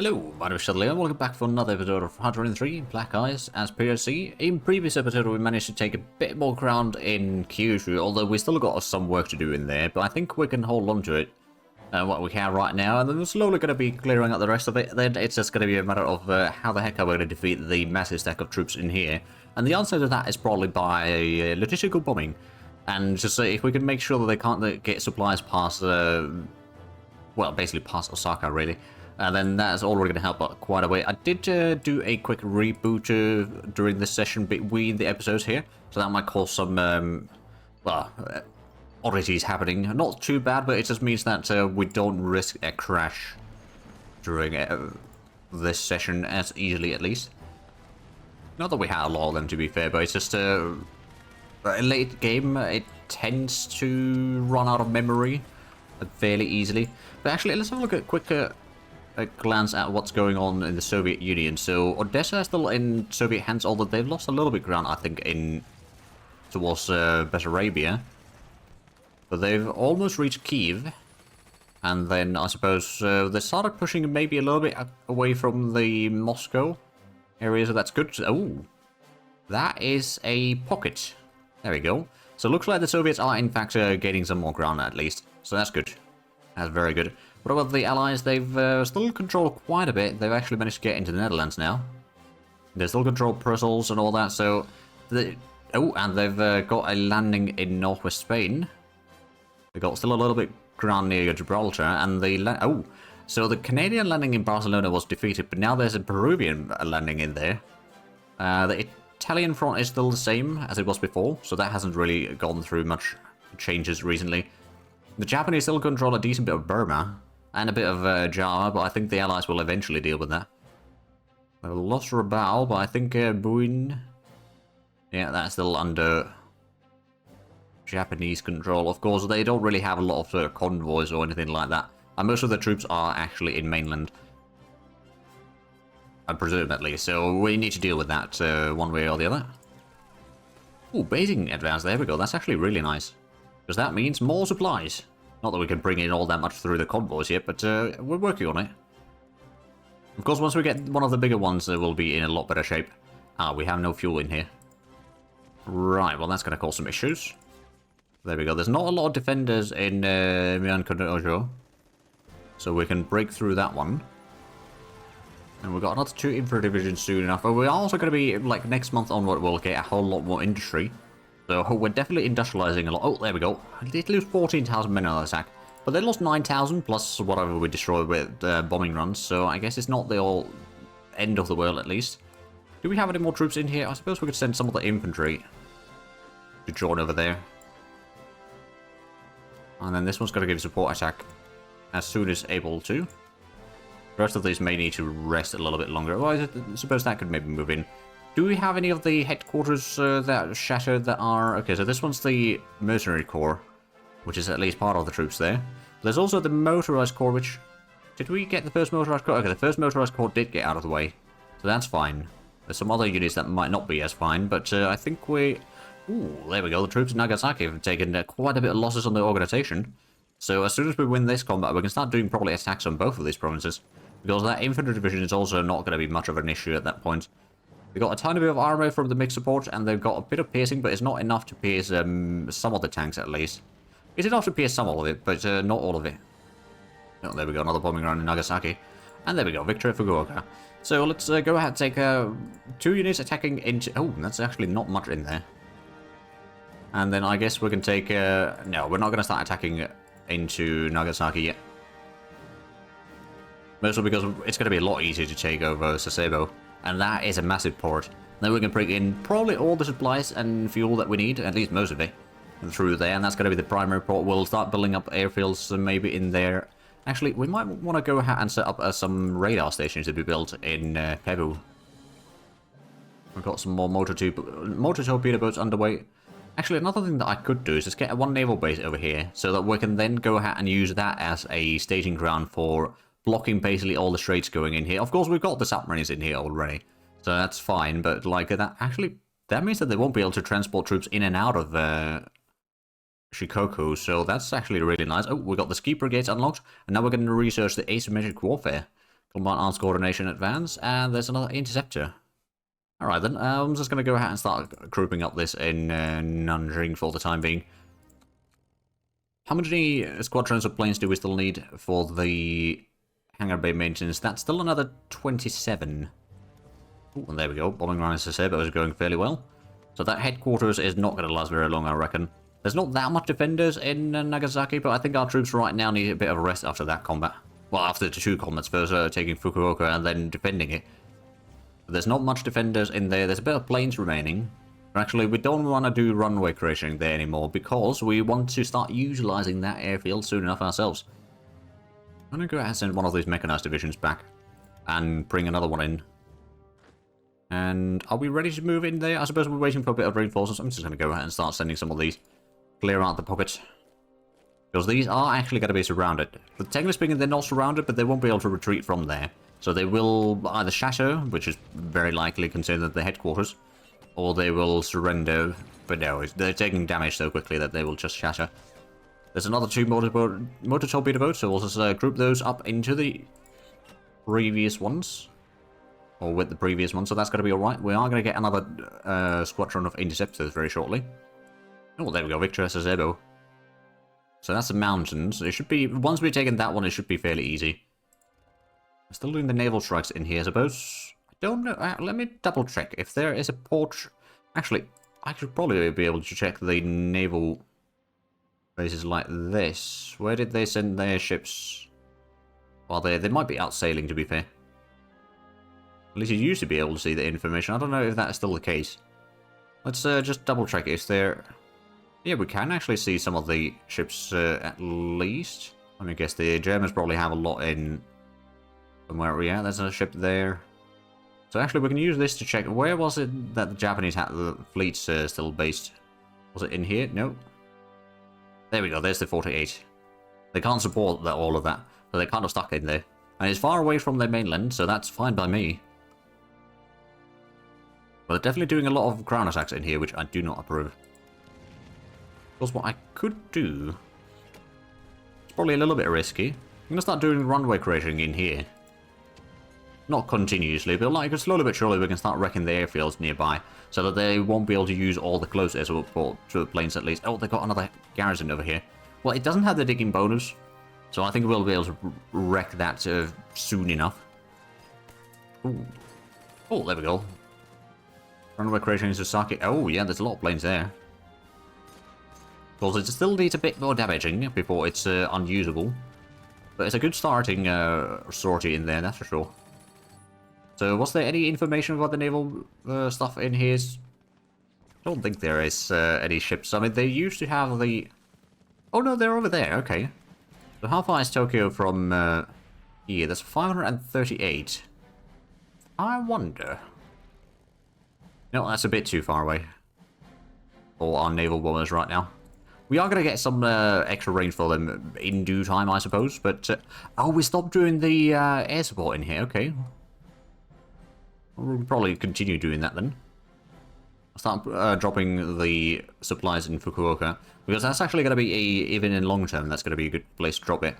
Hello, my name is Shudley and welcome back for another episode of 103 Black Eyes as POC. In previous episode we managed to take a bit more ground in Kyushu, although we still got some work to do in there, but I think we can hold on to it, what we can right now, and then we're slowly going to be clearing up the rest of it. Then it's just going to be a matter of how the heck are we going to defeat the massive stack of troops in here, and the answer to that is probably by logistical bombing, and just if we can make sure that they can't get supplies past, well, basically past Osaka, really. And then that's already going to help out quite a way. I did do a quick reboot during this session between the episodes here, so that might cause some, well, oddities happening. Not too bad, but it just means that we don't risk a crash during this session as easily, at least. Not that we had a lot of them, to be fair, but it's just a late game. It tends to run out of memory fairly easily. But actually, let's have a look at quick... a glance at what's going on in the Soviet Union. So Odessa is still in Soviet hands, although they've lost a little bit ground, I think, towards Bessarabia. But they've almost reached Kiev, and then I suppose they started pushing maybe a little bit away from the Moscow area, so that's good. Oh, that is a pocket. There we go. So it looks like the Soviets are in fact gaining some more ground at least, so that's good. That's very good. What about the Allies? They've still controlled quite a bit. They've actually managed to get into the Netherlands now. They still control Brussels and all that, so... oh, and they've got a landing in northwest Spain. They've got still a little bit ground near Gibraltar, and the... oh, so the Canadian landing in Barcelona was defeated, but now there's a Peruvian landing in there. The Italian front is still the same as it was before, so that hasn't really gone through much changes recently. The Japanese still control a decent bit of Burma, and a bit of Java, but I think the Allies will eventually deal with that. They've lost Rabaul, but I think Buin... yeah, that's still under Japanese control. Of course, they don't really have a lot of convoys or anything like that. And most of the troops are actually in mainland. I presume, at least. So we need to deal with that one way or the other. Ooh, basing advance. There we go. That's actually really nice. Because that means more supplies. Not that we can bring in all that much through the convoys yet, but we're working on it. Of course, once we get one of the bigger ones, we'll be in a lot better shape. Ah, we have no fuel in here. Right, well that's going to cause some issues. There we go. There's not a lot of defenders in Myanmar, so we can break through that one. And we've got another 2 infantry divisions soon enough. But we're also going to be, like, next month onward, we'll get a whole lot more industry. So we're definitely industrializing a lot. Oh, there we go. I did lose 14,000 men on the attack. But they lost 9,000 plus whatever we destroyed with bombing runs. So I guess it's not the end of the world, at least. Do we have any more troops in here? I suppose we could send some of the infantry to join over there. And then this one's going to give a support attack as soon as able to. The rest of these may need to rest a little bit longer. Well, I suppose that could maybe move in. Do we have any of the headquarters that shattered that are... okay, so this one's the mercenary corps, which is at least part of the troops there. There's also the motorized corps, which... did we get the first motorized corps? Okay, the first motorized corps did get out of the way, so that's fine. There's some other units that might not be as fine, but I think we... ooh, there we go. The troops in Nagasaki have taken quite a bit of losses on their organization. So as soon as we win this combat, we can start doing probably attacks on both of these provinces. Because that infantry division is also not going to be much of an issue at that point. They've got a tiny bit of armor from the mixed support, and they've got a bit of piercing, but it's not enough to pierce some of the tanks, at least. It's enough to pierce some of it, but not all of it. Oh, there we go, another bombing run in Nagasaki. And there we go, victory for Fukuoka. So let's go ahead and take 2 units attacking into... oh, that's actually not much in there. And then I guess we can take... no, we're not going to start attacking into Nagasaki yet. Mostly because it's going to be a lot easier to take over Sasebo. And that is a massive port. Then we can bring in probably all the supplies and fuel that we need, at least most of it, through there. And that's going to be the primary port. We'll start building up airfields maybe in there. Actually, we might want to go ahead and set up some radar stations to be built in Pebu. We've got some more motor torpedo boats underway. Actually, another thing that I could do is just get one naval base over here, so that we can then go ahead and use that as a staging ground for blocking basically all the straits going in here. Of course, we've got the submarines in here already, so that's fine, but like that, actually, that means that they won't be able to transport troops in and out of Shikoku, so that's actually really nice. Oh, we got the ski brigades unlocked, and now we're going to research the asymmetric warfare. Combined Arms Coordination Advance, and there's another Interceptor. Alright then, I'm just going to go ahead and start grouping up this in Nanjing for the time being. How many squadrons of planes do we still need for the hangar bay maintenance? That's still another 27. Ooh, and there we go. Bombing run Sasebo is going fairly well. So that headquarters is not going to last very long, I reckon. There's not that much defenders in Nagasaki, but I think our troops right now need a bit of a rest after that combat. Well, after the 2 combats, first taking Fukuoka and then defending it. But there's not much defenders in there. There's a bit of planes remaining. Actually, we don't want to do runway creating there anymore because we want to start utilizing that airfield soon enough ourselves. I'm going to go ahead and send one of these mechanized divisions back and bring another one in. And are we ready to move in there? I suppose we're waiting for a bit of reinforcements. I'm just going to go ahead and start sending some of these. Clear out the pockets. Because these are actually going to be surrounded. But technically speaking, they're not surrounded, but they won't be able to retreat from there. So they will either shatter, which is very likely considered the headquarters, or they will surrender. But no, they're taking damage so quickly that they will just shatter. There's another 2 motor torpedo boats, so we'll just group those up into the previous ones. Or with the previous one, so that's going to be alright. We are going to get another squadron of interceptors very shortly. Oh, there we go, Victor Sasebo. So that's the mountains. It should be, once we've taken that one, it should be fairly easy. We're still doing the naval strikes in here, I suppose. I don't know, let me double check. If there is a port... Actually, I should probably be able to check the naval bases like this. Where did they send their ships? Well, they might be out sailing, to be fair. At least you used to be able to see the information. I don't know if that's still the case. Let's just double check. Is there... Yeah, we can actually see some of the ships at least. I mean, I guess the Germans probably have a lot in... From where we are. There's a ship there. So actually we can use this to check. Where was it that the Japanese had the fleets still based? Was it in here? No. There we go. There's the 48. They can't support all of that. So they're kind of stuck in there. And it's far away from their mainland, so that's fine by me. But they're definitely doing a lot of ground attacks in here, which I do not approve. Because what I could do... It's probably a little bit risky. I'm going to start doing runway creating in here. Not continuously, but like slowly but surely we can start wrecking the airfields nearby. So that they won't be able to use all the close air support to the planes at least. Oh, they got another garrison over here. Well, it doesn't have the digging bonus. So I think we'll be able to wreck that soon enough. Ooh. Oh, there we go. Runway creation in Sasaki. Oh, yeah, there's a lot of planes there. Because it still needs a bit more damaging before it's unusable. But it's a good starting sortie in there, that's for sure. So, was there any information about the naval stuff in here? I don't think there is any ships. I mean, they used to have the... Oh, no, they're over there. Okay. So, how far is Tokyo from here? That's 538. I wonder... No, that's a bit too far away for our naval bombers right now. We are going to get some extra range for them in due time, I suppose. But, oh, we stopped doing the air support in here. Okay. We'll probably continue doing that then. I'll start dropping the supplies in Fukuoka. Because that's actually going to be, even in long term, that's going to be a good place to drop it.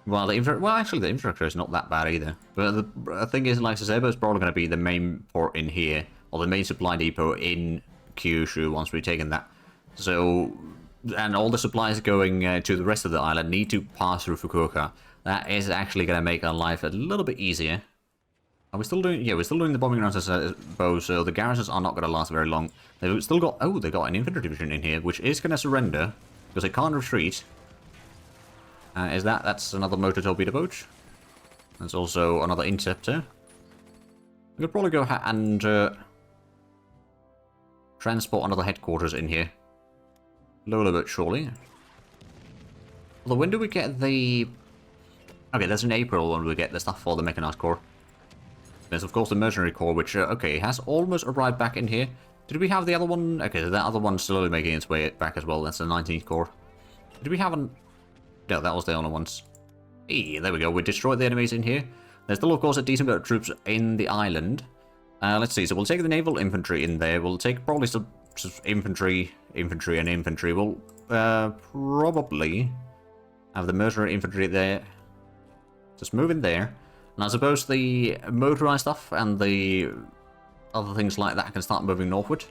Well, actually, the infrastructure is not that bad either. But the thing is, like Sasebo is probably going to be the main port in here. Or the main supply depot in Kyushu once we've taken that. So, and all the supplies going to the rest of the island need to pass through Fukuoka. That is actually going to make our life a little bit easier. Are we still doing... Yeah, we're still doing the bombing runs as bows, so the garrisons are not going to last very long. They've still got... Oh, they got an infantry division in here, which is going to surrender. Because they can't retreat. That's another motor torpedo boat. There's also another interceptor. We could probably go ahead and... transport another headquarters in here. Slowly but surely. Although, when do we get the... Okay, there's in April when we get the stuff for the Mechanized Corps. There's, of course, the Mercenary Corps, which, okay, has almost arrived back in here. Did we have the other one? Okay, that other one's slowly making its way back as well. That's the 19th Corps. Did we have an... No, that was the only ones. Hey, there we go. We destroyed the enemies in here. There's still, of course, a decent bit of troops in the island. Let's see, so we'll take the naval infantry in there. We'll take probably some infantry, and infantry. We'll probably have the mercenary infantry there. Just move in there. And I suppose the motorized stuff and the other things like that can start moving northward.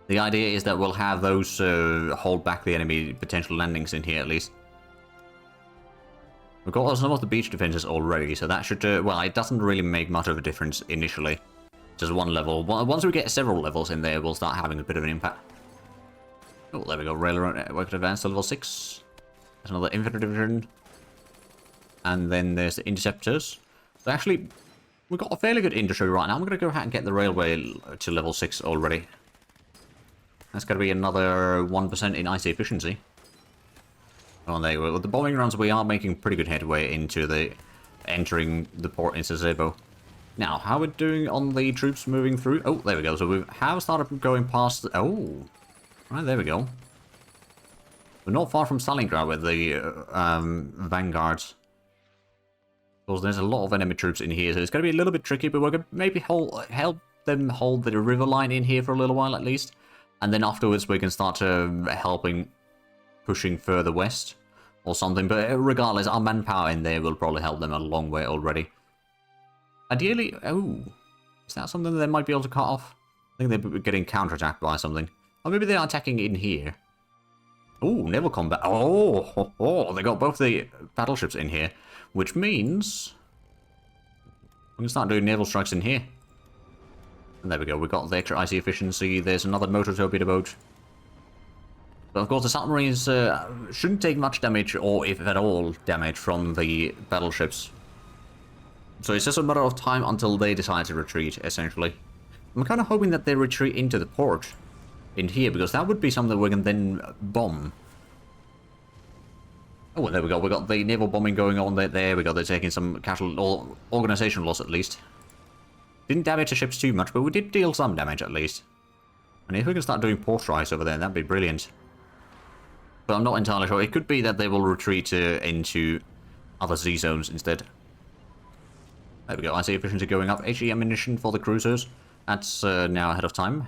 The idea is that we'll have those hold back the enemy potential landings in here at least. We've got some of the beach defenses already, so that should, well, it doesn't really make much of a difference initially. Just one level. Once we get several levels in there, we'll start having a bit of an impact. Oh, there we go. Railroad Network Advanced to level 6. There's another infantry division. And then there's the interceptors. So actually, we've got a fairly good industry right now. I'm going to go ahead and get the railway to level 6 already. That's going to be another 1% in IC efficiency. Oh, there you go. With the bombing runs, we are making pretty good headway into the entering the port in Sasebo. Now, how we're doing on the troops moving through? Oh, there we go. So we have started going past... Oh, right, there we go. We're not far from Stalingrad with the vanguards. Because there's a lot of enemy troops in here, so it's going to be a little bit tricky, but we're going to maybe help them hold the river line in here for a little while at least. And then afterwards we can start helping, pushing further west or something. But regardless, our manpower in there will probably help them a long way already. Ideally, oh, is that something that they might be able to cut off? I think they're getting counterattacked by something. Or maybe they are attacking in here. Oh, naval combat. Oh, they got both the battleships in here. Which means we can start doing naval strikes in here. And there we go, we got the extra IC efficiency. There's another motor torpedo boat. But of course the submarines shouldn't take much damage, or if at all damage, from the battleships. So it's just a matter of time until they decide to retreat, essentially. I'm kind of hoping that they retreat into the port in here, because that would be something that we can then bomb. Oh, there we go. We got the naval bombing going on there. There we go. They're taking some casual or organization loss at least. Didn't damage the ships too much, but we did deal some damage at least. And if we can start doing port strikes over there, that'd be brilliant. But I'm not entirely sure. It could be that they will retreat into other Z zones instead. There we go. IC efficiency going up. HE ammunition for the cruisers. That's now ahead of time.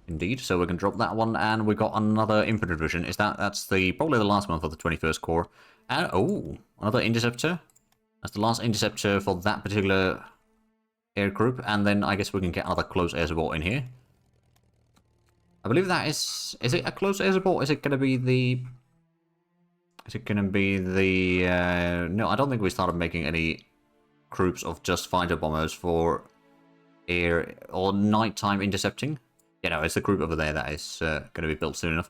Indeed, so we can drop that one, and we've got another infantry division. That's probably the last one for the 21st Corps. And oh, another interceptor. That's the last interceptor for that particular air group, and then I guess we can get another close air support in here. I believe that is it a close air support? Is it going to be the... No, I don't think we started making any groups of just fighter bombers for air or nighttime intercepting. Yeah, no, it's the group over there that is going to be built soon enough.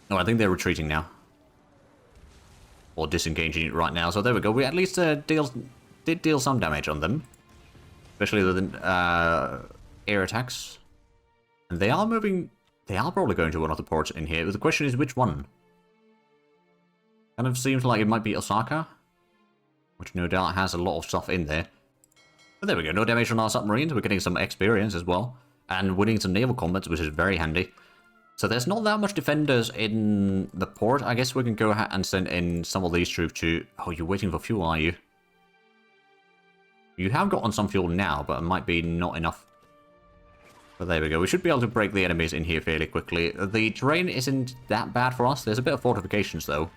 No, I think they're retreating now. Or disengaging right now. So there we go. We at least did deal some damage on them. Especially with air attacks. And they are moving... They are probably going to one of the ports in here. But the question is, which one? Kind of seems like it might be Osaka. Which no doubt has a lot of stuff in there. But there we go. No damage on our submarines. We're getting some experience as well. And winning some naval combats, which is very handy. So there's not that much defenders in the port. I guess we can go ahead and send in some of these troops to... Oh, you're waiting for fuel, are you? You have gotten some fuel now, but it might be not enough. But there we go. We should be able to break the enemies in here fairly quickly. The terrain isn't that bad for us. There's a bit of fortifications, though.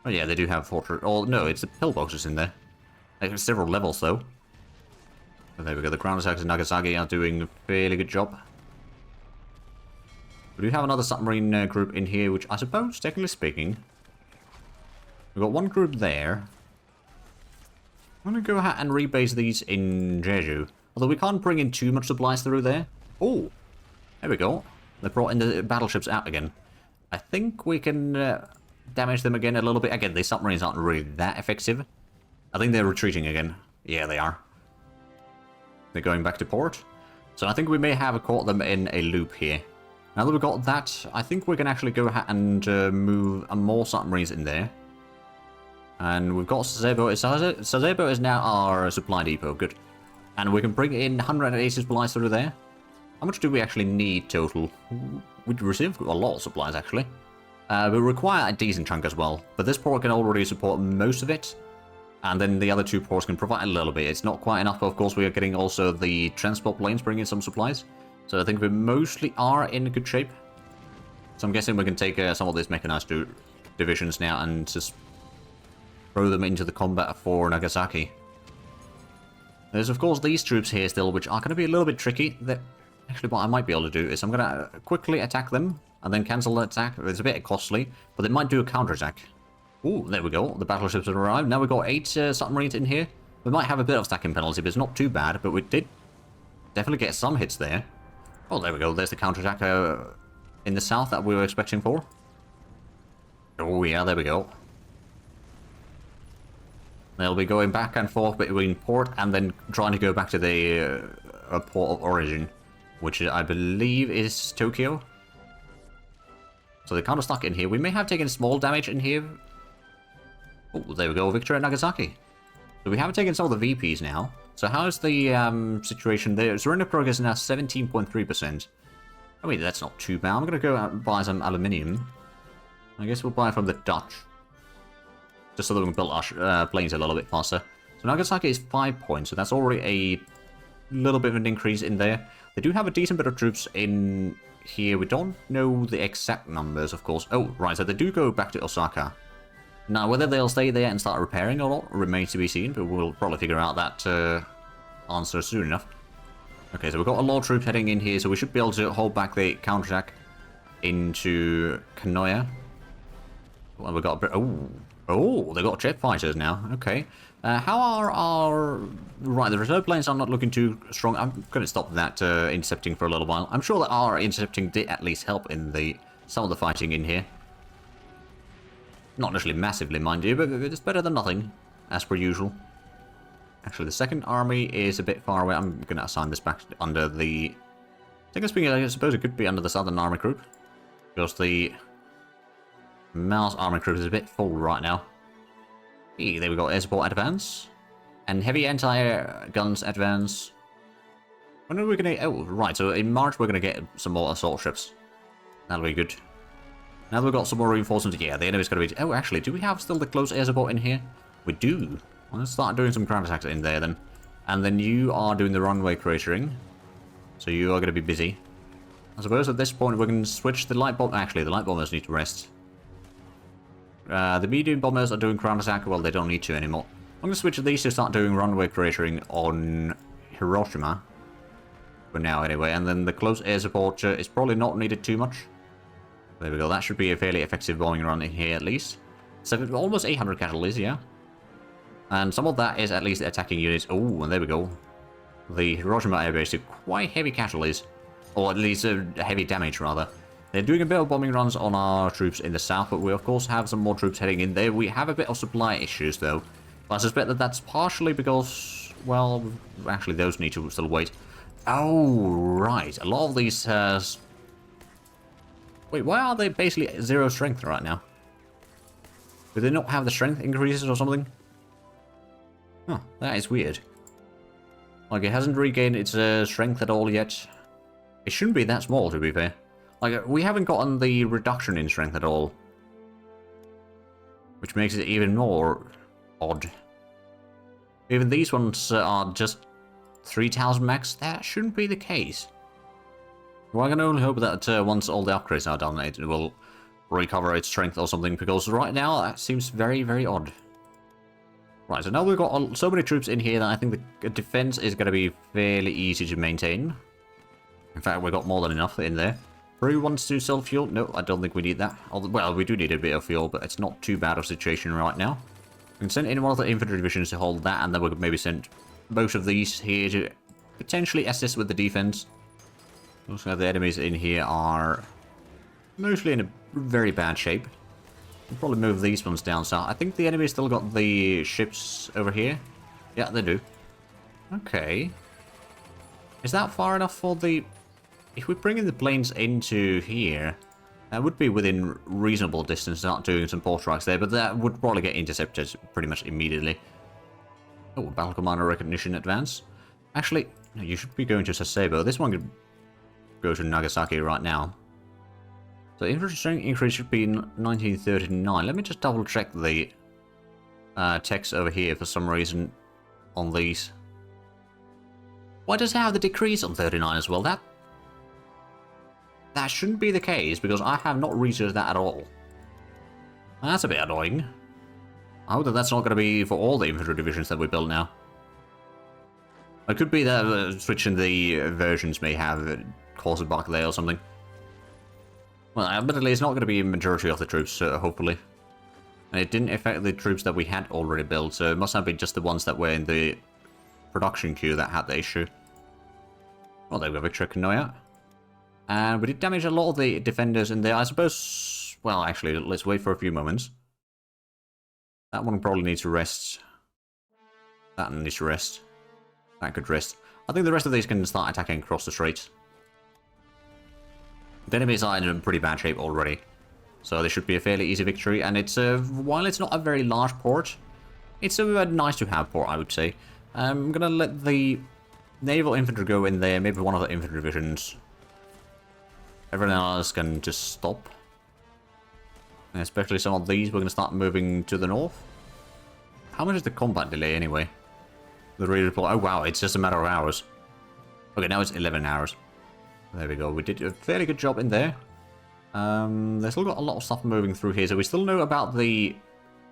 Oh yeah, they do have fortress... Oh, no, it's the pillboxes in there. There's several levels, though. But there we go. The ground attacks in Nagasaki are doing a fairly good job. We do have another submarine group in here, which I suppose, technically speaking... We've got one group there. I'm going to go ahead and rebase these in Jeju. Although we can't bring in too much supplies through there. Oh, there we go. They brought in the battleships out again. I think we can damage them again a little bit. Again, these submarines aren't really that effective. I think they're retreating again. Yeah, they are. They're going back to port. So I think we may have caught them in a loop here. Now that we've got that, I think we can actually go ahead and move more submarines in there. And we've got Sasebo. Sasebo is now our supply depot. Good. And we can bring in 180 supplies through there. How much do we actually need total? We receive a lot of supplies, actually. We require a decent chunk as well. But this port can already support most of it. And then the other two ports can provide a little bit. It's not quite enough, but of course we are getting also the transport planes bringing some supplies. So I think we mostly are in good shape. So I'm guessing we can take some of these mechanized divisions now and just throw them into the combat for Nagasaki. There's, of course, these troops here still, which are going to be a little bit tricky. Actually, what I might be able to do is I'm going to quickly attack them, and then cancel the attack. It's a bit costly, but they might do a counterattack. Ooh, there we go. The battleships have arrived. Now we've got 8 submarines in here. We might have a bit of stacking penalty, but it's not too bad. But we did definitely get some hits there. Oh, there we go. There's the counterattack in the south that we were expecting for. Oh, yeah, there we go. They'll be going back and forth between port and then trying to go back to the port of origin, which I believe is Tokyo. So they're kind of stuck in here. We may have taken small damage in here. Oh, there we go. Victory at Nagasaki. So we have taken some of the VPs now. So how's the situation there? Surrender progress is now 17.3%. I mean, that's not too bad. I'm going to go out and buy some aluminium. I guess we'll buy from the Dutch. Just so that we can build our planes a little bit faster. So Nagasaki is 5 points, so that's already a little bit of an increase in there. They do have a decent bit of troops in here. We don't know the exact numbers, of course. Oh, right, so they do go back to Osaka. Now, whether they'll stay there and start repairing or not remains to be seen, but we'll probably figure out that answer soon enough. Okay, so we've got a lot of troops heading in here, so we should be able to hold back the counterattack into Kanoya. Well, we've got a bit... Oh, they've got jet fighters now. Okay. How are our... Right, the reserve planes are not looking too strong. I'm going to stop that intercepting for a little while. I'm sure that our intercepting did at least help in some of the fighting in here. Not necessarily massively, mind you, but it's better than nothing, as per usual. Actually, the second army is a bit far away. I'm going to assign this back under the... I suppose it could be under the Southern Army Group. Because the... Mouse Army Group is a bit full right now. Hey, there we go, air support advance. And heavy anti-air guns advance. When are we going to... Oh, right, so in March we're going to get some more assault ships. That'll be good. Now that we've got some more reinforcements, yeah, the enemy's going to be... Oh, actually, do we have still the close air support in here? We do. Well, let's start doing some ground attacks in there then. And then you are doing the runway cratering. So you are going to be busy. I suppose at this point we can switch the light bomb... Actually, the light bombers need to rest. The medium bombers are doing ground attack. Well, they don't need to anymore. I'm going to switch these to start doing runway cratering on Hiroshima. For now, anyway. And then the close air support is probably not needed too much. There we go. That should be a fairly effective bombing run in here, at least. So almost 800 casualties, yeah. And some of that is at least attacking units. Oh, and there we go. The Hiroshima airbase did quite heavy casualties. Or at least heavy damage, rather. They're doing a bit of bombing runs on our troops in the south, but we of course have some more troops heading in there. We have a bit of supply issues though. But I suspect that that's partially because, well, actually those need to still wait. Oh, right. A lot of these... Wait, why are they basically 0 strength right now? Do they not have the strength increases or something? Huh, that is weird. Like, it hasn't regained its strength at all yet. It shouldn't be that small, to be fair. Like, we haven't gotten the reduction in strength at all. Which makes it even more odd. Even these ones are just 3,000 max. That shouldn't be the case. Well, I can only hope that once all the upgrades are done, it will recover its strength or something. Because right now, that seems very, very odd. Right, so now we've got so many troops in here that I think the defense is going to be fairly easy to maintain. In fact, we've got more than enough in there. Peru wants to sell fuel? No, I don't think we need that. Well, we do need a bit of fuel, but it's not too bad of a situation right now. We can send in one of the infantry divisions to hold that, and then we could maybe send most of these here to potentially assist with the defense. Also, the enemies in here are mostly in a very bad shape. We'll probably move these ones down south. I think the enemy's still got the ships over here. Yeah, they do. Okay. Is that far enough for the... If we bring in the planes into here, that would be within reasonable distance, not doing some port strikes there, but that would probably get intercepted pretty much immediately. Oh, battle commander recognition advance. Actually, no, you should be going to Sasebo. This one could go to Nagasaki right now. So infantry strength increase should be 1939. Let me just double check the text over here for some reason on these. Why does it have the decrease on 39 as well? That shouldn't be the case, because I have not researched that at all. That's a bit annoying. I hope that that's not going to be for all the infantry divisions that we build now. It could be that switching the versions may have caused a bug there or something. Well, admittedly, it's not going to be a majority of the troops, hopefully. And it didn't affect the troops that we had already built, so it must have been just the ones that were in the production queue that had the issue. Well, there we go, Victor Kanoya. And we did damage a lot of the defenders in there, I suppose. Well, actually, let's wait for a few moments. That one probably needs to rest. That one needs to rest. That could rest. I think the rest of these can start attacking across the straits. The enemies are in pretty bad shape already. So this should be a fairly easy victory. And it's, while it's not a very large port, it's a nice to have port, I would say. I'm going to let the naval infantry go in there, maybe one of the infantry divisions. Everyone else can just stop. And especially some of these, we're going to start moving to the north. How much is the combat delay anyway? The redeploy. Oh wow, it's just a matter of hours. Okay, now it's 11 hours. There we go. We did a fairly good job in there. There's still got a lot of stuff moving through here, so we still know about the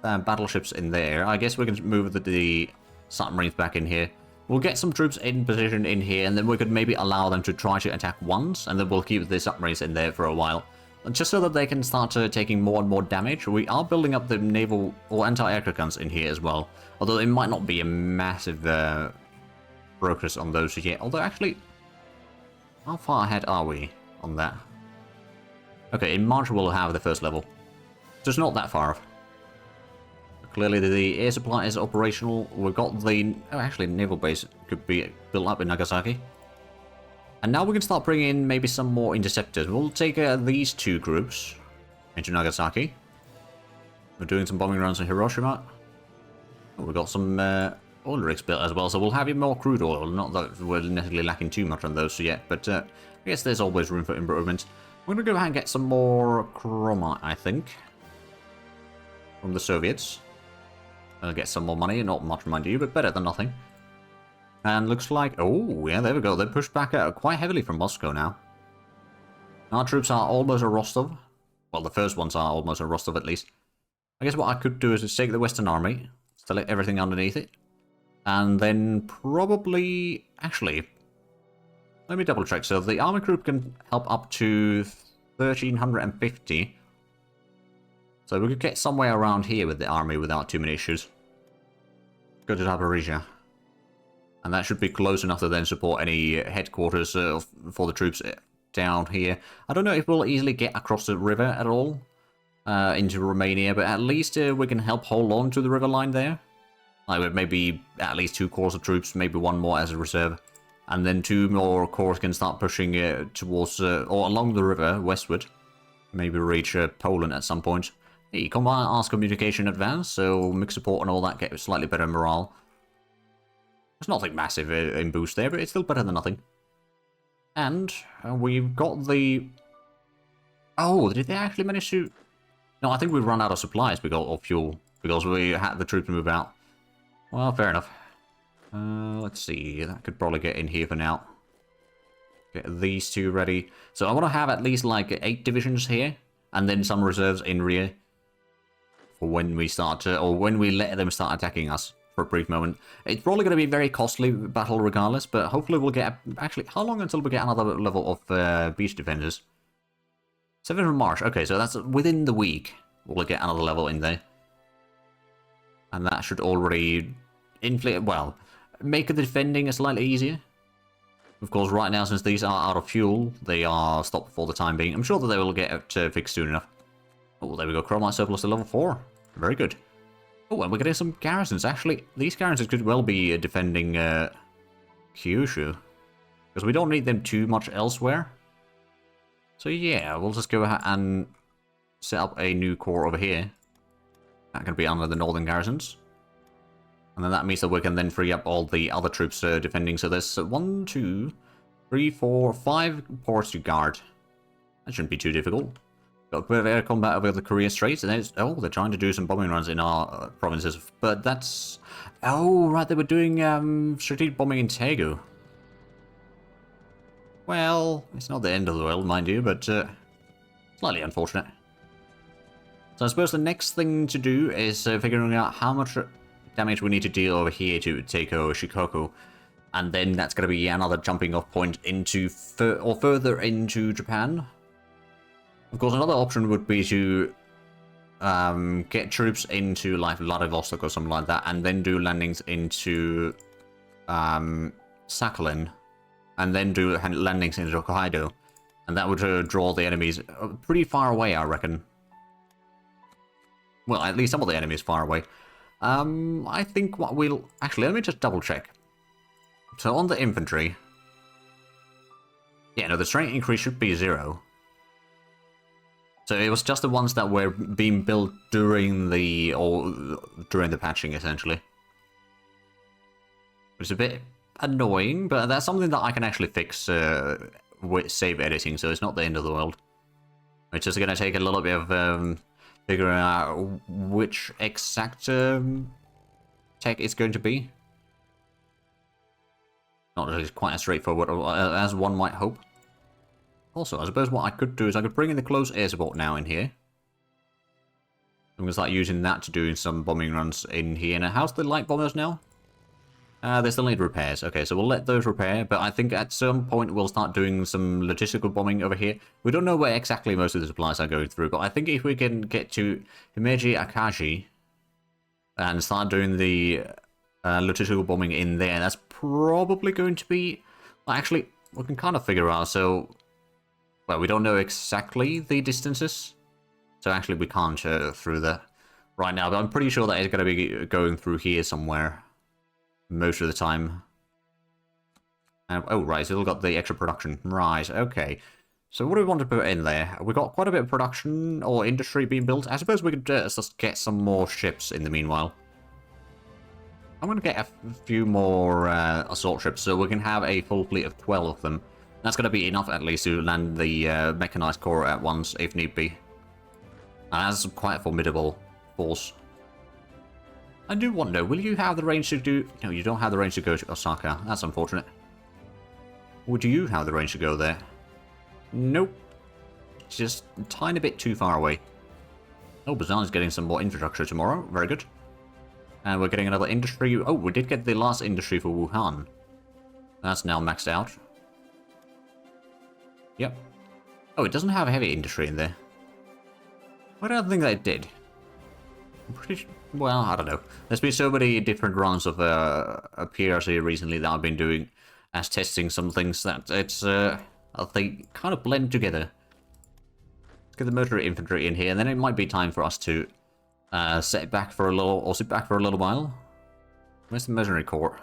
battleships in there. I guess we can move the submarines back in here. We'll get some troops in position in here, and then we could maybe allow them to try to attack once, and then we'll keep the submarines in there for a while. Just so that they can start taking more and more damage. We are building up the naval or anti-aircraft guns in here as well. Although it might not be a massive progress on those yet. Although actually, how far ahead are we on that? Okay, in March we'll have the first level. So it's not that far off. Clearly the air supply is operational. We've got the... Oh, actually, naval base could be built up in Nagasaki. And now we can start bringing in maybe some more interceptors. We'll take these two groups into Nagasaki. We're doing some bombing runs in Hiroshima. Oh, we've got some oil rigs built as well, so we'll have more crude oil. Not that we're necessarily lacking too much on those yet, but I guess there's always room for improvement. We're going to go ahead and get some more chromite, I think, from the Soviets. I'll get some more money, not much mind you, but better than nothing. And looks like, oh yeah, there we go. They pushed back quite heavily from Moscow now. Our troops are almost at Rostov. Well, the first ones are almost at Rostov at least. I guess what I could do is take the Western Army, select everything underneath it, and then probably, actually, let me double check. So the army group can help up to 1,350. So we could get somewhere around here with the army without too many issues. Go to Zaporizhia. And that should be close enough to then support any headquarters for the troops down here. I don't know if we'll easily get across the river at all into Romania, but at least we can help hold on to the river line there. Like with maybe at least 2 corps of troops, maybe 1 more as a reserve. And then 2 more corps can start pushing towards, or along the river, westward. Maybe reach Poland at some point. Hey, combine arms communication advanced, so mix support and all that get slightly better morale. There's nothing massive in boost there, but it's still better than nothing. And we've got the... Oh, did they actually manage to... No, I think we've run out of supplies of fuel, because we had the troops move out. Well, fair enough. Let's see, that could probably get in here for now. Get these 2 ready. So I want to have at least like 8 divisions here, and then some reserves in rear. For when we start to, or when we let them start attacking us. For a brief moment. It's probably going to be a very costly battle regardless, but hopefully we'll get... Actually, how long until we get another level of beach defenders? 7th of March. Okay, so that's within the week. We'll get another level in there. And that should already inflate... Well, make the defending slightly easier. Of course, right now, since these are out of fuel, they are stopped for the time being. I'm sure that they will get fixed soon enough. Oh, there we go. Chromite surplus to level 4. Very good. Oh, and we're getting some garrisons. Actually, these garrisons could well be defending Kyushu. Because we don't need them too much elsewhere. So yeah, we'll just go ahead and set up a new corps over here. That can be under the northern garrisons. And then that means that we can then free up all the other troops defending. So there's 1, 2, 3, 4, 5 ports to guard. That shouldn't be too difficult. Got a bit of air combat over the Korea Straits, and there's... Oh, they're trying to do some bombing runs in our provinces, but that's... Oh, right, they were doing strategic bombing in Taegu. Well, it's not the end of the world, mind you, but slightly unfortunate. So I suppose the next thing to do is figuring out how much damage we need to deal over here to take over Shikoku. And then that's going to be another jumping off point into further into Japan. Of course, another option would be to get troops into like Vladivostok or something like that, and then do landings into Sakhalin, and then do landings into Hokkaido, and that would draw the enemies pretty far away, I reckon. Well, at least some of the enemies far away. I think what we'll... Actually, let me just double check. So on the infantry... Yeah, no, the strength increase should be 0. So it was just the ones that were being built during the patching, essentially. Which is a bit annoying, but that's something that I can actually fix with save editing, so it's not the end of the world. It's just going to take a little bit of figuring out which exact tech it's going to be. Not really quite as straightforward as one might hope. Also, I suppose what I could do is I could bring in the close air support now in here. I'm going to start using that to do some bombing runs in here. Now, how's the light bombers now? They still need repairs. Okay, so we'll let those repair, but I think at some point we'll start doing some logistical bombing over here. We don't know where exactly most of the supplies are going through, but I think if we can get to Himeji Akashi and start doing the logistical bombing in there, that's probably going to be... Well, actually, we can kind of figure out, so... Well, we don't know exactly the distances, so actually we can't through that right now, but I'm pretty sure that it's going to be going through here somewhere most of the time. Oh, right, so we've got the extra production. Right, okay. So what do we want to put in there? We've got quite a bit of production or industry being built. I suppose we could just get some more ships in the meanwhile. I'm going to get a few more assault ships so we can have a full fleet of 12 of them. That's going to be enough, at least, to land the mechanized corps at once, if need be. And that's quite a formidable force. I do wonder, will you have the range to do... No, you don't have the range to go to Osaka. That's unfortunate. Would you have the range to go there? Nope. Just a tiny bit too far away. Oh, Busan is getting some more infrastructure tomorrow. Very good. And we're getting another industry. Oh, we did get the last industry for Wuhan. That's now maxed out. Yep. Oh, it doesn't have heavy industry in there. I don't think that it did. I'm pretty sure... Well, I don't know. There's been so many different runs of PRC recently that I've been doing as testing some things that it's... they kind of blend together. Let's get the military infantry in here, and then it might be time for us to sit back for a little while. Where's the mercenary corps?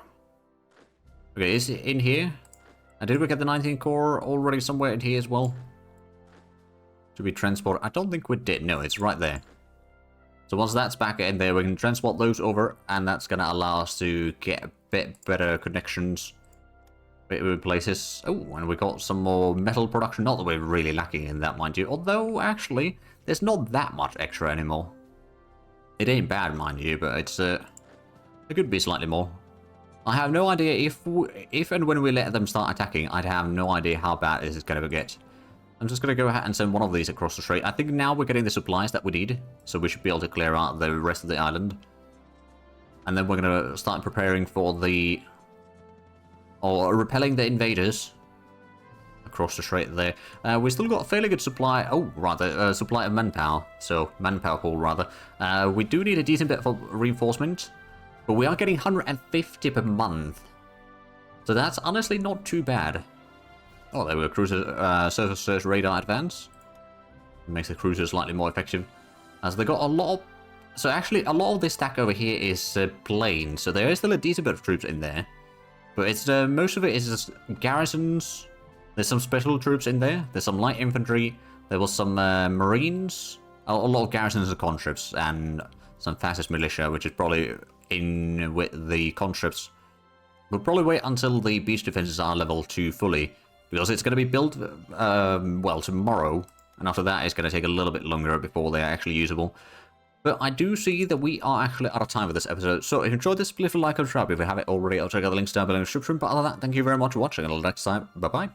Okay, is it in here? And did we get the 19th Corps already somewhere in here as well? To be transported? I don't think we did. No, it's right there. So once that's back in there, we can transport those over, and that's going to allow us to get a bit better connections with places. Oh, and we got some more metal production. Not that we're really lacking in that, mind you. Although, actually, there's not that much extra anymore. It ain't bad, mind you, but it's it could be slightly more. I have no idea if and when we let them start attacking, I'd have no idea how bad this is going to get. I'm just going to go ahead and send one of these across the strait. I think now we're getting the supplies that we need, so we should be able to clear out the rest of the island. And then we're going to start preparing for the... or repelling the invaders across the strait there. We still got a fairly good supply... Oh, rather, supply of manpower. So, manpower pool, rather. We do need a decent bit of reinforcement. But we are getting 150 per month. So that's honestly not too bad. Oh, there we go. Cruiser surface search radar advance. It makes the cruiser slightly more effective. As they got a lot of... So actually, a lot of this stack over here is plain. So there is still a decent bit of troops in there. But it's most of it is just garrisons. There's some special troops in there. There's some light infantry. There was some marines. A lot of garrisons and conscripts. And some fascist militia, which is probably... in with the conscripts. We'll probably wait until the beach defenses are level 2 fully, because it's going to be built, well, tomorrow, and after that it's going to take a little bit longer before they're actually usable. But I do see that we are actually out of time for this episode, so if you enjoyed this, please like and subscribe if you haven't already. I'll check out the links down below in the description, but other than that, thank you very much for watching, and until next time, bye-bye.